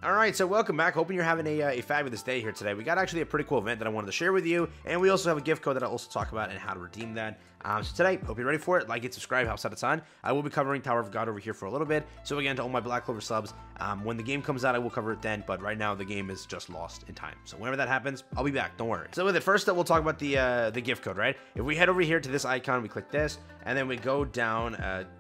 Alright, so welcome back. Hoping you're having a fabulous day here today. We got actually a pretty cool event that I wanted to share with you, and we also have a gift code that I'll also talk about and how to redeem that. So today, hope you're ready for it. Like it, subscribe, helps out a ton. I will be covering Tower of God over here for a little bit. So again, to all my Black Clover subs, when the game comes out, I will cover it then, but right now the game is just lost in time. So whenever that happens, I'll be back, don't worry. So with it, first up, we'll talk about the gift code, right? If we head over here to this icon, we click this, and then we go down,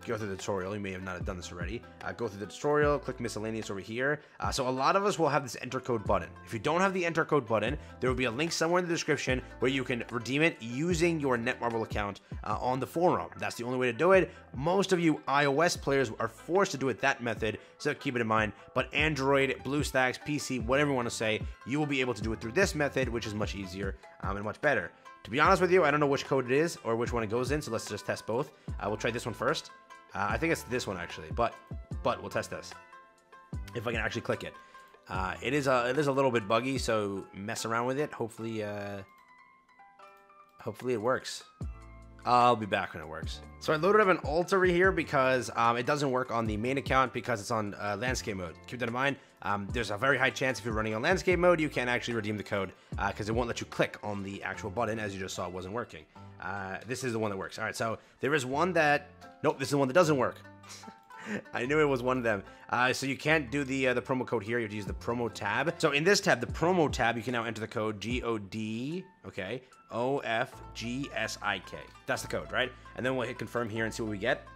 go through the tutorial. You may have not done this already. Go through the tutorial, click miscellaneous over here. So a lot of us will have this enter code button. If you don't have the enter code button, there will be a link somewhere in the description where you can redeem it using your Netmarble account on the forum. That's the only way to do it. Most of you iOS players are forced to do it that method, so keep it in mind. But Android, BlueStacks, PC, whatever you want to say, you will be able to do it through this method, which is much easier and much better. To be honest with you, I don't know which code it is or which one it goes in, so let's just test both. We'll try this one first. I think it's this one actually, but we'll test this. If I can actually click it. It is a little bit buggy, so mess around with it. Hopefully it works. I'll be back when it works. So I loaded up an alt over here because it doesn't work on the main account because it's on landscape mode. Keep that in mind. There's a very high chance if you're running on landscape mode, you can't actually redeem the code because it won't let you click on the actual button, as you just saw it wasn't working. This is the one that works. All right, so there is one that... Nope, this is the one that doesn't work. I knew it was one of them. So you can't do the promo code here. You have to use the promo tab. So in this tab, the promo tab, you can now enter the code GOD, okay, OFGSIK. That's the code, right? And then we'll hit confirm here and see what we get.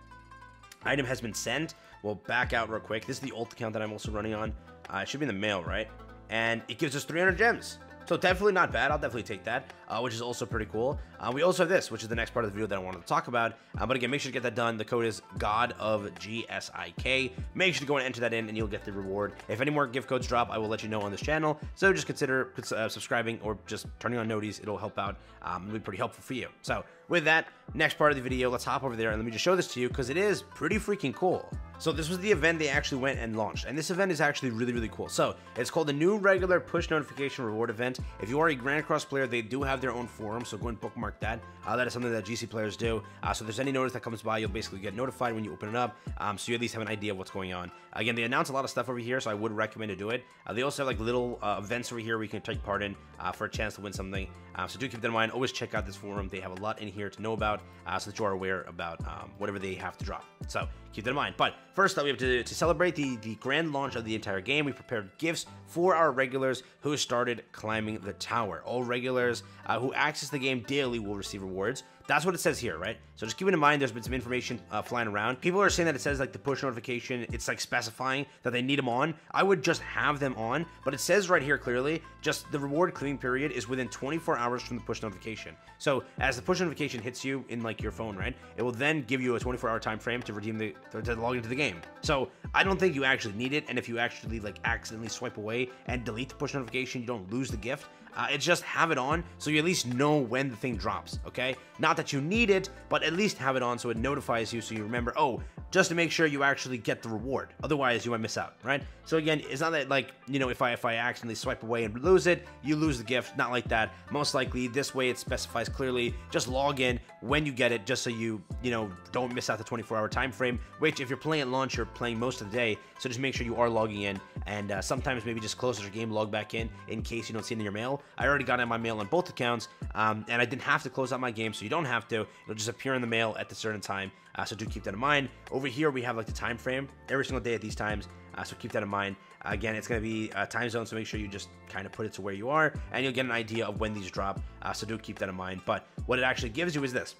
Item has been sent. We'll back out real quick. This is the alt account that I'm also running on. It should be in the mail, right? And it gives us 300 gems. So definitely not bad. I'll definitely take that, which is also pretty cool. We also have this, which is the next part of the video that I wanted to talk about. But again, make sure to get that done. The code is God of GSIK. Make sure to go and enter that in, and you'll get the reward. If any more gift codes drop, I will let you know on this channel. So just consider subscribing or just turning on noties. It'll help out. It'll be pretty helpful for you. So with that, next part of the video, let's hop over there and let me just show this to you because it is pretty freaking cool. So this was the event they actually went and launched, and this event is actually really, really cool. So it's called the New Regular Push Notification Reward Event. If you are a Grand Cross player, they do have their own forum, so go and bookmark that. That is something that GC players do. So if there's any notice that comes by, you'll basically get notified when you open it up, so you at least have an idea of what's going on. Again, they announce a lot of stuff over here, so I would recommend to do it. They also have like little events over here where you can take part in for a chance to win something. So do keep that in mind. Always check out this forum. They have a lot in here to know about, so that you are aware about whatever they have to drop. So keep that in mind. But first, we have to celebrate the grand launch of the entire game. We prepared gifts for our regulars who started climbing the tower. All regulars who access the game daily will receive rewards. That's what it says here, right? So just keep it in mind. There's been some information flying around. People are saying that it says like the push notification, it's like specifying that they need them on. I would just have them on, but it says right here clearly, just the reward claiming period is within 24 hours from the push notification. So as the push notification hits you in like your phone, right, it will then give you a 24-hour time frame to redeem to log into the game. So I don't think you actually need it, and if you actually like accidentally swipe away and delete the push notification, you don't lose the gift. It's just have it on so you at least know when the thing drops, okay? Not that you need it, but at least have it on so it notifies you so you remember, oh, just to make sure you actually get the reward. Otherwise, you might miss out, right? So again, it's not that like, you know, if I accidentally swipe away and lose it, you lose the gift. Not like that. Most likely, this way it specifies clearly, just log in when you get it, just so you know, don't miss out the 24-hour time frame, which if you're playing at launch, you're playing most of the day, so just make sure you are logging in, and sometimes maybe just close your game, log back in case you don't see it in your mail. I already got in my mail on both accounts, and I didn't have to close out my game, so you don't have to. It'll just appear in the mail at a certain time, so do keep that in mind. Over here, we have like the time frame every single day at these times, so keep that in mind. Again, it's going to be time zone, so make sure you just kind of put it to where you are, and you'll get an idea of when these drop, so do keep that in mind. But what it actually gives you is this.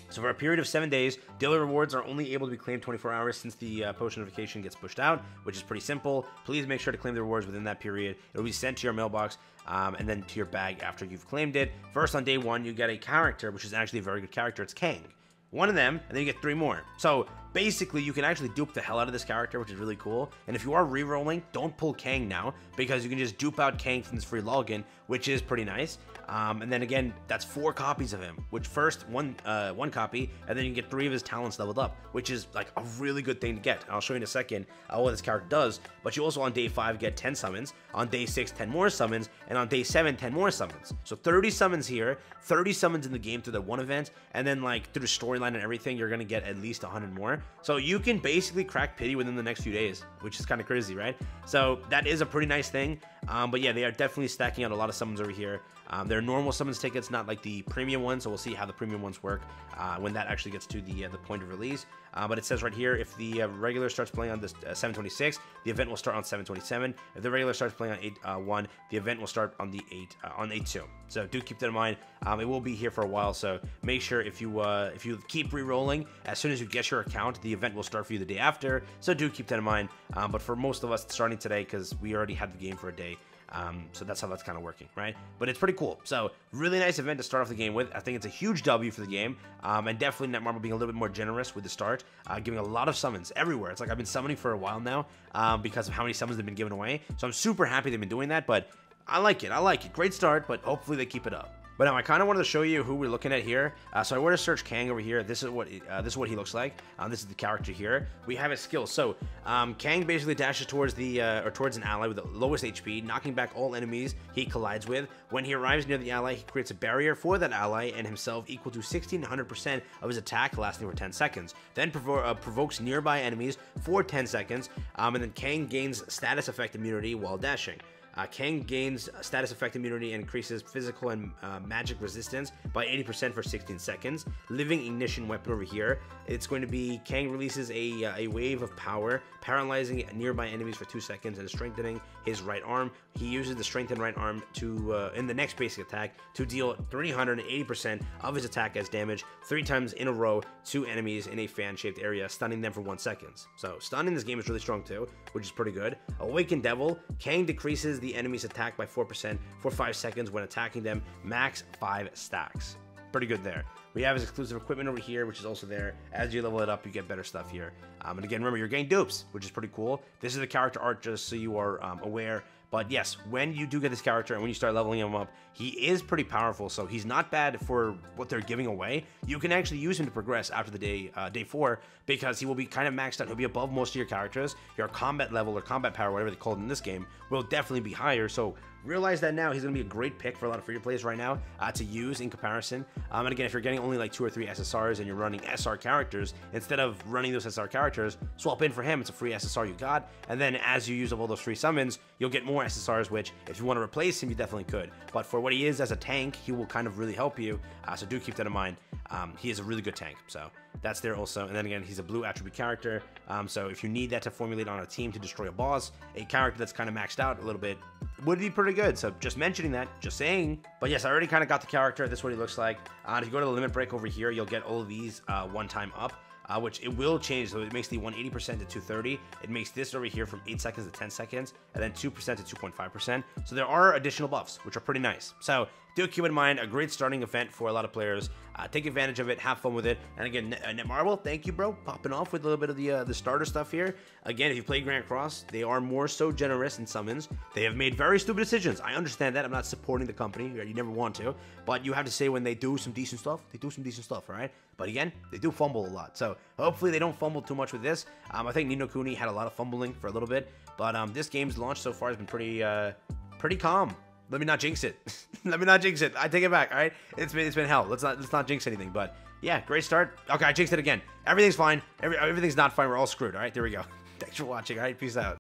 So for a period of 7 days, daily rewards are only able to be claimed 24 hours since the push notification gets pushed out, which is pretty simple. Please make sure to claim the rewards within that period. It'll be sent to your mailbox and then to your bag after you've claimed it. First, on day one, you get a character, which is actually a very good character. It's Kang. One of them, and then you get 3 more. So basically, you can actually dupe the hell out of this character, which is really cool. And if you are re-rolling, don't pull Kang now, because you can just dupe out Kang from this free login, which is pretty nice. And then again, that's 4 copies of him, which first one copy, and then you can get 3 of his talents leveled up, which is like a really good thing to get. I'll show you in a second what this character does. But you also on day 5 get 10 summons, on day 6 10 more summons, and on day 7 10 more summons. So 30 summons here, 30 summons in the game through the one event, and then like through the storyline and everything, you're gonna get at least 100 more. So you can basically crack pity within the next few days, which is kind of crazy, right? So that is a pretty nice thing. But yeah, they are definitely stacking out a lot of summons over here. They're normal summons tickets, not like the premium ones, so we'll see how the premium ones work when that actually gets to the point of release. But it says right here, if the regular starts playing on this 7/26, the event will start on 7/27. If the regular starts playing on 8/1, the event will start on the 8/2. So do keep that in mind. It will be here for a while, so make sure if you keep re-rolling, as soon as you get your account, the event will start for you the day after. So do keep that in mind. But for most of us, it's starting today because we already had the game for a day. So that's how that's kind of working, right? But it's pretty cool. So really nice event to start off the game with. I think it's a huge W for the game, and definitely Netmarble being a little bit more generous with the start, giving a lot of summons everywhere. It's like I've been summoning for a while now because of how many summons they've been giving away. So I'm super happy they've been doing that, but I like it. I like it. Great start, but hopefully they keep it up. But now I kind of wanted to show you who we're looking at here. So I want to search Kang over here. This is what he looks like. This is the character here. We have his skills. So Kang basically dashes towards towards an ally with the lowest HP, knocking back all enemies he collides with. When he arrives near the ally, he creates a barrier for that ally and himself equal to 1600% of his attack, lasting for 10 seconds. Then provokes nearby enemies for 10 seconds, and then Kang gains status effect immunity while dashing. Kang gains status effect immunity and increases physical and magic resistance by 80% for 16 seconds. Living ignition weapon over here. It's going to be Kang releases a wave of power, paralyzing nearby enemies for 2 seconds and strengthening his right arm. He uses the strengthened right arm to in the next basic attack to deal 380% of his attack as damage 3 times in a row to enemies in a fan-shaped area, stunning them for 1 second. So stun in this game is really strong too, which is pretty good. Awakened Devil. Kang decreases the enemy's attack by 4% for 5 seconds when attacking them, max 5 stacks. Pretty good there. We have his exclusive equipment over here, which is also there. As you level it up, you get better stuff here. And again, remember, you're getting dupes, which is pretty cool. This is the character art, just so you are aware. But yes, when you do get this character and when you start leveling him up, he is pretty powerful, so he's not bad for what they're giving away. You can actually use him to progress after the day 4, because he will be kind of maxed out. He'll be above most of your characters. Your combat level or combat power, whatever they call it in this game, will definitely be higher. So realize that now. He's going to be a great pick for a lot of free-to-players right now to use in comparison. And again, if you're getting only like 2 or 3 SSRs and you're running SR characters, instead of running those SR characters, swap in for him. It's a free SSR you got. And then as you use up all those free summons, you'll get more SSRs, which if you want to replace him, you definitely could. But for what he is as a tank, he will kind of really help you. So do keep that in mind. He is a really good tank. So that's there also. And then again, he's a blue attribute character. So if you need that to formulate on a team to destroy a boss, a character that's kind of maxed out a little bit would be pretty good. So just mentioning that, just saying. But yes, I already kind of got the character. This is what he looks like. If you go to the limit break over here, you'll get all of these one time up. Which it will change, so it makes the 180% to 230. It makes this over here from 8 seconds to 10 seconds, and then 2% to 2.5%. So there are additional buffs, which are pretty nice. So do keep in mind, a great starting event for a lot of players. Take advantage of it, have fun with it. And again, Netmarble, thank you, bro, popping off with a little bit of the starter stuff here. Again, if you play Grand Cross, they are more so generous in summons. They have made very stupid decisions. I understand that. I'm not supporting the company. You never want to. But you have to say when they do some decent stuff, they do some decent stuff, all right? But again, they do fumble a lot. So hopefully they don't fumble too much with this. I think Ni no Kuni had a lot of fumbling for a little bit. But this game's launch so far has been pretty calm. Let me not jinx it. Let me not jinx it. I take it back, all right? It's been hell. Let's not jinx anything. But yeah, great start. Okay, I jinxed it again. Everything's fine. Everything's not fine. We're all screwed, all right? There we go. Thanks for watching, all right? Peace out.